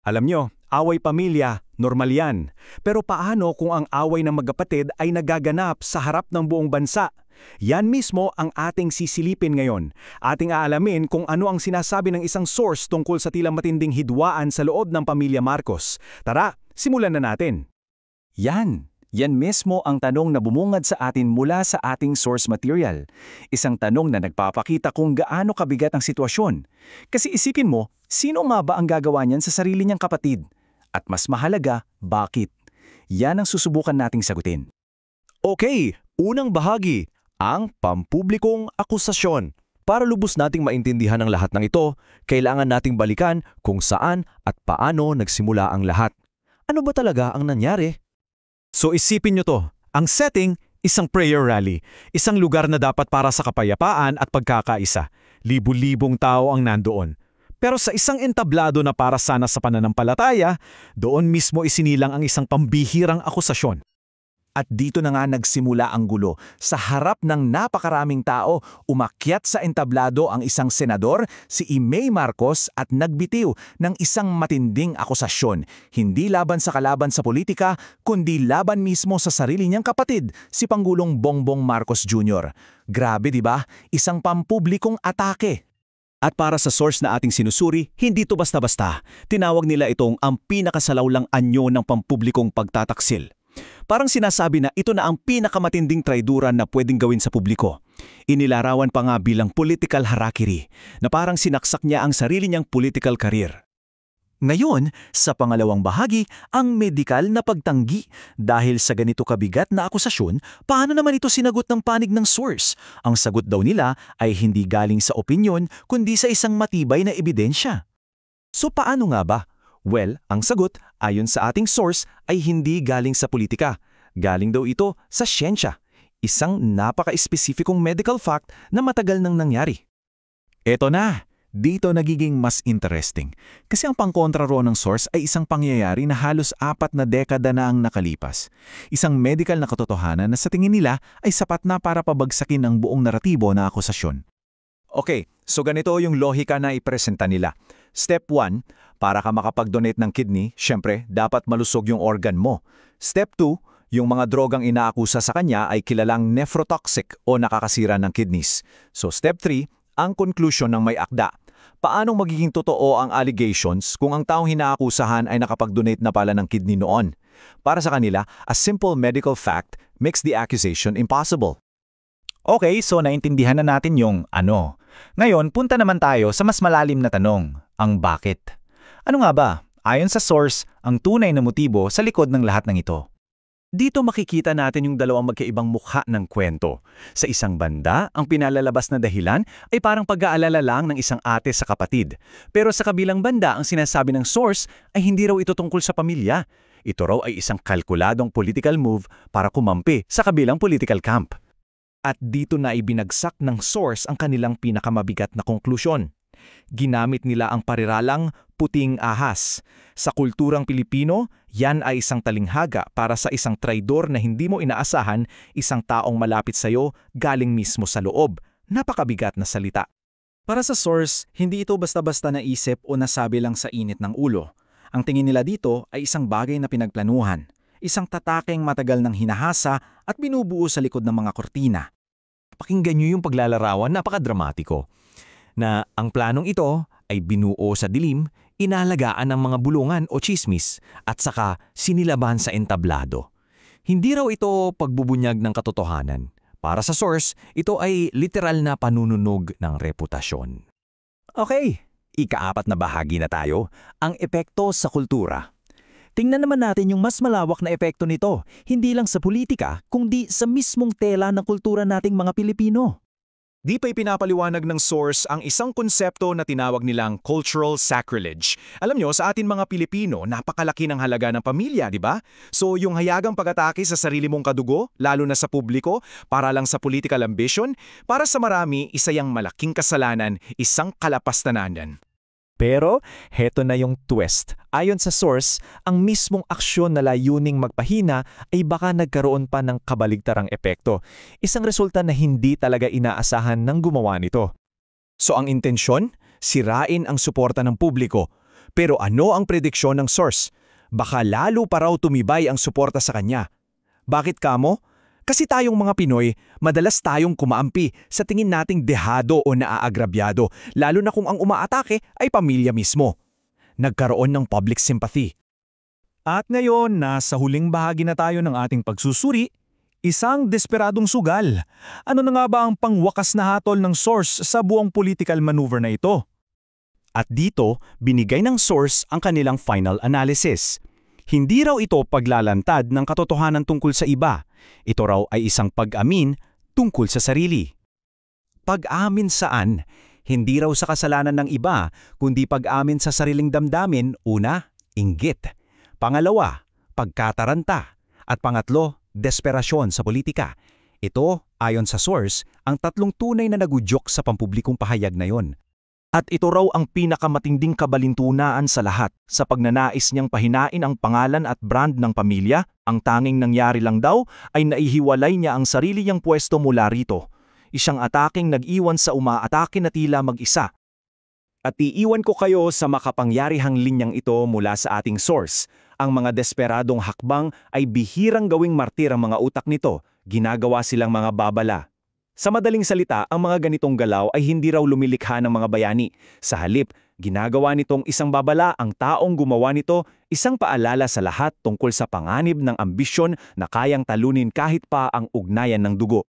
Alam nyo, away pamilya, normal yan. Pero paano kung ang away ng magkapatid ay nagaganap sa harap ng buong bansa? Yan mismo ang ating sisilipin ngayon. Ating aalamin kung ano ang sinasabi ng isang source tungkol sa tila matinding hidwaan sa loob ng pamilya Marcos. Tara, simulan na natin. Yan mismo ang tanong na bumungad sa atin mula sa ating source material. Isang tanong na nagpapakita kung gaano kabigat ang sitwasyon. Kasi isipin mo, sino nga ba ang gagawa niyan sa sarili niyang kapatid? At mas mahalaga, bakit? Yan ang susubukan nating sagutin. Okay, unang bahagi, ang pampublikong akusasyon. Para lubos nating maintindihan ang lahat ng ito, kailangan nating balikan kung saan at paano nagsimula ang lahat. Ano ba talaga ang nangyari? So isipin nyo to, ang setting, isang prayer rally, isang lugar na dapat para sa kapayapaan at pagkakaisa. Libu-libong tao ang nandoon. Pero sa isang entablado na para sana sa pananampalataya, doon mismo isinilang ang isang pambihirang akusasyon. At dito na nga nagsimula ang gulo. Sa harap ng napakaraming tao, umakyat sa entablado ang isang senador, si Imay Marcos, at nagbitiw ng isang matinding akusasyon. Hindi laban sa kalaban sa politika, kundi laban mismo sa sarili niyang kapatid, si Pangulong Bongbong Marcos Jr. Grabe, di ba? Isang pampublikong atake. At para sa source na ating sinusuri, hindi to basta-basta. Tinawag nila itong ang pinakasalawlang anyo ng pampublikong pagtataksil. Parang sinasabi na ito na ang pinakamatinding traiduran na pwedeng gawin sa publiko. Inilarawan pa nga bilang political harakiri, na parang sinaksak niya ang sarili niyang political career. Ngayon, sa pangalawang bahagi, ang medikal na pagtanggi. Dahil sa ganito kabigat na akusasyon, paano naman ito sinagot ng panig ng source? Ang sagot daw nila ay hindi galing sa opinyon, kundi sa isang matibay na ebidensya. So paano nga ba? Well, ang sagot, ayon sa ating source, ay hindi galing sa politika. Galing daw ito sa siyensya. Isang napaka-espesipikong medical fact na matagal nang nangyari. Eto na! Dito nagiging mas interesting. Kasi ang pangkontra ro ng source ay isang pangyayari na halos 4 na dekada na ang nakalipas. Isang medical na katotohanan na sa tingin nila ay sapat na para pabagsakin ang buong naratibo na akusasyon. Okay, so ganito yung lohika na ipresenta nila. Step 1, para ka makapag-donate ng kidney, syempre, dapat malusog yung organ mo. Step 2, yung mga drogang inaakusa sa kanya ay kilalang nephrotoxic o nakakasira ng kidneys. So step 3, ang conclusion ng may akda. Paanong magiging totoo ang allegations kung ang taong hinaakusahan ay nakapag-donate na pala ng kidney noon? Para sa kanila, a simple medical fact makes the accusation impossible. Okay, so naintindihan na natin yung ano. Ngayon, punta naman tayo sa mas malalim na tanong, ang bakit. Ano nga ba, ayon sa source, ang tunay na motibo sa likod ng lahat ng ito? Dito makikita natin yung dalawang magkaibang mukha ng kwento. Sa isang banda, ang pinalalabas na dahilan ay parang pag-aalala lang ng isang ate sa kapatid. Pero sa kabilang banda, ang sinasabi ng source ay hindi raw ito tungkol sa pamilya. Ito raw ay isang kalkuladong political move para kumampi sa kabilang political camp. At dito na ibinagsak ng source ang kanilang pinakamabigat na konklusyon. Ginamit nila ang pariralang puting ahas. Sa kulturang Pilipino, yan ay isang talinghaga para sa isang traidor na hindi mo inaasahan, isang taong malapit sa iyo galing mismo sa loob. Napakabigat na salita. Para sa source, hindi ito basta-basta naisip o nasabi lang sa init ng ulo. Ang tingin nila dito ay isang bagay na pinagplanuhan. Isang tatakeng matagal ng hinahasa at binubuo sa likod ng mga kortina. Pakinggan nyo yung paglalarawan, napakadramatiko. Na ang planong ito ay binuo sa dilim, inalagaan ng mga bulungan o chismis at saka sinilaban sa entablado. Hindi raw ito pagbubunyag ng katotohanan. Para sa source, ito ay literal na panununog ng reputasyon. Okay, ika-4 na bahagi na tayo, ang epekto sa kultura. Tingnan naman natin yung mas malawak na epekto nito, hindi lang sa politika, kundi sa mismong tela ng kultura nating mga Pilipino. Di pa ipinapaliwanag ng source ang isang konsepto na tinawag nilang cultural sacrilege. Alam nyo, sa atin mga Pilipino, napakalaki ng halaga ng pamilya, di ba? So yung hayagang pag-atake sa sarili mong kadugo, lalo na sa publiko, para lang sa political ambition, para sa marami, isa yang malaking kasalanan, isang kalapastanan. Pero, heto na yung twist. Ayon sa source, ang mismong aksyon na layuning magpahina ay baka nagkaroon pa ng kabaligtarang epekto. Isang resulta na hindi talaga inaasahan ng gumawa nito. So ang intensyon? Sirain ang suporta ng publiko. Pero ano ang prediksyon ng source? Baka lalo pa raw tumibay ang suporta sa kanya. Bakit kamo? Kasi tayong mga Pinoy, madalas tayong kumaampi sa tingin nating dehado o naaagrabyado, lalo na kung ang umaatake ay pamilya mismo. Nagkaroon ng public sympathy. At ngayon, nasa huling bahagi na tayo ng ating pagsusuri, isang desperadong sugal. Ano na nga ba ang pangwakas na hatol ng source sa buong political maneuver na ito? At dito, binigay ng source ang kanilang final analysis. Hindi raw ito paglalantad ng katotohanan tungkol sa iba. Ito raw ay isang pag-amin tungkol sa sarili. Pag-amin saan? Hindi raw sa kasalanan ng iba, kundi pag-amin sa sariling damdamin. Una, inggit. Pangalawa, pagkataranta. At pangatlo, desperasyon sa politika. Ito, ayon sa source, ang tatlong tunay na nagudyok sa pampublikong pahayag na yon. At ito raw ang pinakamatinding kabalintunaan sa lahat. Sa pagnanais niyang pahinain ang pangalan at brand ng pamilya, ang tanging nangyari lang daw ay naihiwalay niya ang sarili niyang pwesto mula rito. Isang ataking nag-iwan sa umaatake na tila mag-isa. At iiwan ko kayo sa makapangyarihang linyang ito mula sa ating source. Ang mga desperadong hakbang ay bihirang gawing martir ang mga utak nito. Ginagawa silang mga babala. Sa madaling salita, ang mga ganitong galaw ay hindi raw lumilikha ng mga bayani. Sa halip, ginagawa nitong isang babala ang taong gumawa nito, isang paalala sa lahat tungkol sa panganib ng ambisyon na kayang talunin kahit pa ang ugnayan ng dugo.